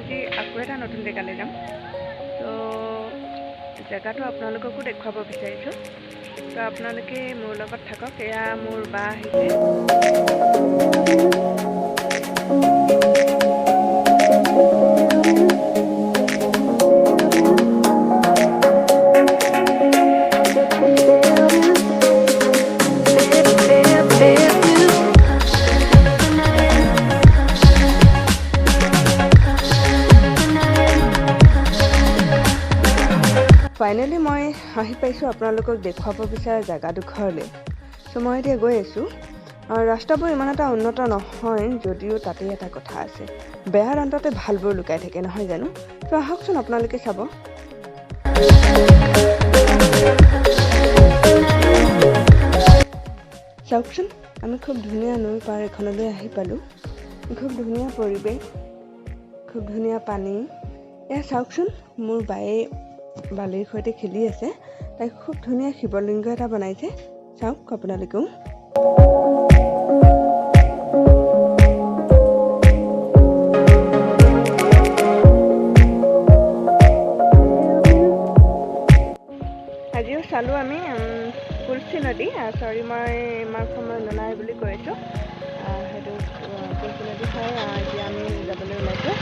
আজি আকৌ এটা নতুন জেগালৈ যাম। তো জেগাটো আপোনালোককো দেখুৱাব বিচাৰিছোঁ। তো আপোনালোকে মোৰ লগত থাকক। এয়া মোৰ বা আহিছে। ফাইনেলি মই আহি পাইছোঁ আপোনালোকক দেখুৱাব বিচৰা জেগাডোখৰলৈ। চ' মই এতিয়া গৈ আছোঁ। ৰাস্তাবোৰ ইমান এটা উন্নত নহয় যদিও তাতে এটা কথা আছে, বেয়াৰ অন্ততে ভালবোৰ লুকাই থাকে, নহয় জানো? ত' আহকচোন আপোনালোকে চাব। চাওকচোন, আমি খুব ধুনীয়া নৈ পাৰ এখনলৈ আহি পালোঁ। খুব ধুনীয়া পৰিৱেশ, খুব ধুনীয়া পানী। এয়া চাওকচোন, মোৰ বায়ে বালিৰ সৈতে খেলি আছে। তাই খুব ধুনীয়া শিৱলিংগ এটা বনাইছে। চাওক আপোনালোকেও। আজিও চালোঁ আমি কুলচি নদী। চৰি, মই ইমান সময় নোলাই বুলি কৈ আছোঁ। সেইটো কুলচি নদী হয়। এতিয়া আমি যাবলৈ ওলাইছোঁ।